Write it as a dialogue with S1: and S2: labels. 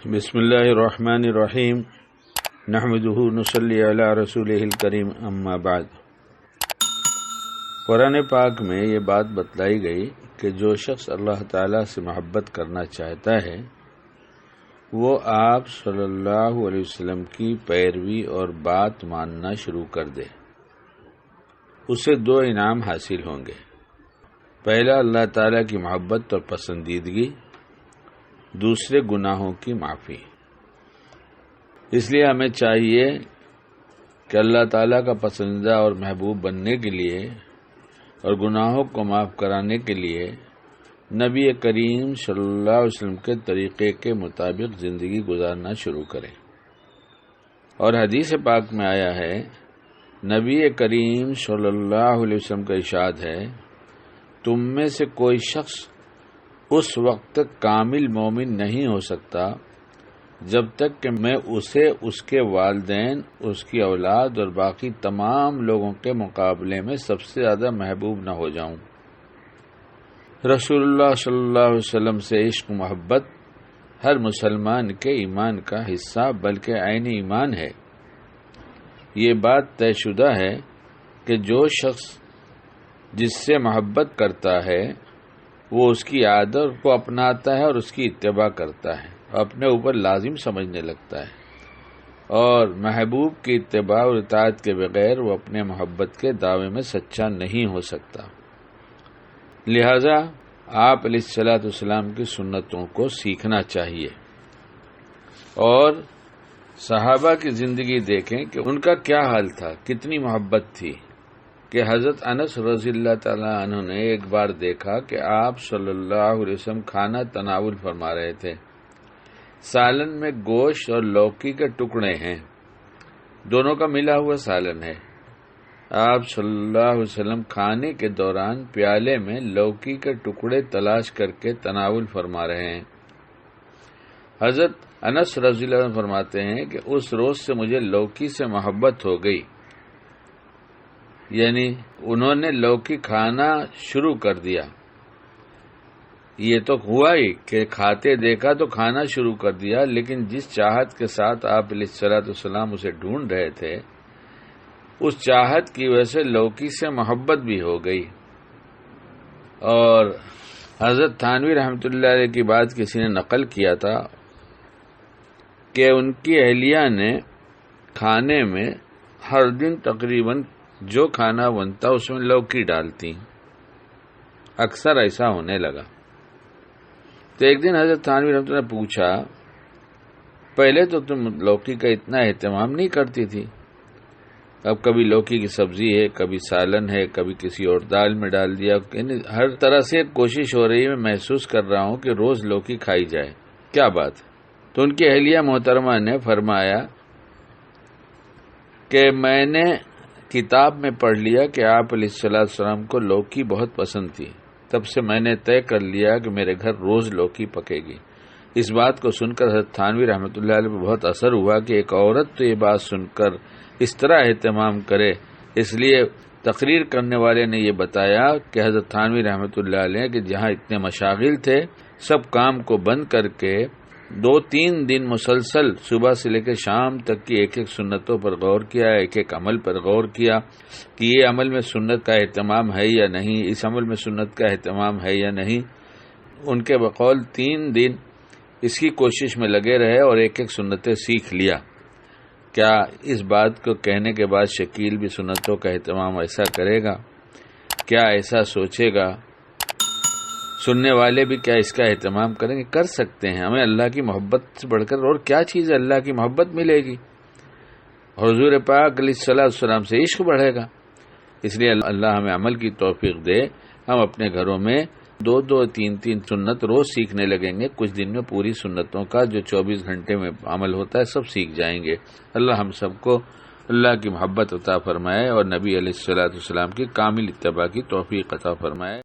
S1: بسم اللہ الرحمن الرحیم نحمدہ نصلی علی رسولہ الکریم اما بعد۔ قرآن پاک میں یہ بات بتلائی گئی کہ جو شخص اللہ تعالیٰ سے محبت کرنا چاہتا ہے وہ آپ صلی اللہ علیہ وسلم کی پیروی اور بات ماننا شروع کر دے، اسے دو انعام حاصل ہوں گے۔ پہلا اللہ تعالیٰ کی محبت اور پسندیدگی، دوسرے گناہوں کی معافی۔ اس لیے ہمیں چاہیے کہ اللہ تعالیٰ کا پسندیدہ اور محبوب بننے کے لیے اور گناہوں کو معاف کرانے کے لیے نبی کریم صلی اللہ علیہ وسلم کے طریقے کے مطابق زندگی گزارنا شروع کریں۔ اور حدیث پاک میں آیا ہے، نبی کریم صلی اللہ علیہ وسلم کا ارشاد ہے، تم میں سے کوئی شخص اس وقت تک کامل مومن نہیں ہو سکتا جب تک کہ میں اسے اس کے والدین، اس کی اولاد اور باقی تمام لوگوں کے مقابلے میں سب سے زیادہ محبوب نہ ہو جاؤں۔ رسول اللہ صلی اللہ علیہ وسلم سے عشق و محبت ہر مسلمان کے ایمان کا حصہ بلکہ عین ایمان ہے۔ یہ بات طے شدہ ہے کہ جو شخص جس سے محبت کرتا ہے وہ اس کی عادت کو اپناتا ہے اور اس کی اتباع کرتا ہے، اپنے اوپر لازم سمجھنے لگتا ہے، اور محبوب کی اتباع اور اطاعت کے بغیر وہ اپنے محبت کے دعوے میں سچا نہیں ہو سکتا۔ لہذا آپ علیہ الصلوۃ والسلام کی سنتوں کو سیکھنا چاہیے، اور صحابہ کی زندگی دیکھیں کہ ان کا کیا حال تھا، کتنی محبت تھی کہ حضرت انس رضی اللہ تعالیٰ عنہ نے ایک بار دیکھا کہ آپ صلی اللہ علیہ وسلم کھانا تناول فرما رہے تھے، سالن میں گوشت اور لوکی کے ٹکڑے ہیں، دونوں کا ملا ہوا سالن ہے۔ آپ صلی اللہ علیہ وسلم کھانے کے دوران پیالے میں لوکی کے ٹکڑے تلاش کر کے تناول فرما رہے ہیں۔ حضرت انس رضی اللہ عنہ فرماتے ہیں کہ اس روز سے مجھے لوکی سے محبت ہو گئی، یعنی انہوں نے لوکی کھانا شروع کر دیا۔ یہ تو ہوا ہی کہ کھاتے دیکھا تو کھانا شروع کر دیا، لیکن جس چاہت کے ساتھ آپ علیہ الصلوۃ والسلام اسے ڈھونڈ رہے تھے، اس چاہت کی وجہ سے لوکی سے محبت بھی ہو گئی۔ اور حضرت تھانوی رحمۃ اللہ علیہ کی بات کسی نے نقل کیا تھا کہ ان کی اہلیہ نے کھانے میں ہر دن تقریباً جو کھانا بنتا اس میں لوکی ڈالتی، اکثر ایسا ہونے لگا۔ تو ایک دن حضرت تھانوی رحمۃ اللہ نے پوچھا، پہلے تو تم لوکی کا اتنا اہتمام نہیں کرتی تھی، اب کبھی لوکی کی سبزی ہے، کبھی سالن ہے، کبھی کسی اور دال میں ڈال دیا، یعنی ہر طرح سے کوشش ہو رہی ہے، میں محسوس کر رہا ہوں کہ روز لوکی کھائی جائے، کیا بات؟ تو ان کی اہلیہ محترمہ نے فرمایا کہ میں نے کتاب میں پڑھ لیا کہ آپ علیہ الصلوۃ والسلام کو لوکی بہت پسند تھی، تب سے میں نے طے کر لیا کہ میرے گھر روز لوکی پکے گی۔ اس بات کو سن کر حضرت تھانوی رحمۃ اللہ علیہ پہ بہت اثر ہوا کہ ایک عورت تو یہ بات سن کر اس طرح اہتمام کرے، اس لیے تقریر کرنے والے نے یہ بتایا کہ حضرت تھانوی رحمۃ اللہ علیہ کہ جہاں اتنے مشاغل تھے، سب کام کو بند کر کے 2-3 دن مسلسل صبح سے لے کے شام تک کی ایک ایک سنتوں پر غور کیا، ایک ایک عمل پر غور کیا کہ یہ عمل میں سنت کا اہتمام ہے یا نہیں، اس عمل میں سنت کا اہتمام ہے یا نہیں۔ ان کے بقول 3 دن اس کی کوشش میں لگے رہے اور ایک ایک سنتیں سیکھ لیا۔ کیا اس بات کو کہنے کے بعد شکیل بھی سنتوں کا اہتمام ایسا کرے گا؟ کیا ایسا سوچے گا؟ سننے والے بھی کیا اس کا اہتمام کریں گے؟ کر سکتے ہیں۔ ہمیں اللہ کی محبت سے بڑھ کر اور کیا چیز ہے؟ اللہ کی محبت ملے گی، حضور پاک علیہ الصلوۃ والسلام سے عشق بڑھے گا۔ اس لیے اللہ ہمیں عمل کی توفیق دے، ہم اپنے گھروں میں 2-2 3-3 سنت روز سیکھنے لگیں گے، کچھ دن میں پوری سنتوں کا جو 24 گھنٹے میں عمل ہوتا ہے سب سیکھ جائیں گے۔ اللہ ہم سب کو اللہ کی محبت عطا فرمائے اور نبی علیہ الصلوۃ والسلام کی کامل اتباع کی توفیق عطا فرمائے۔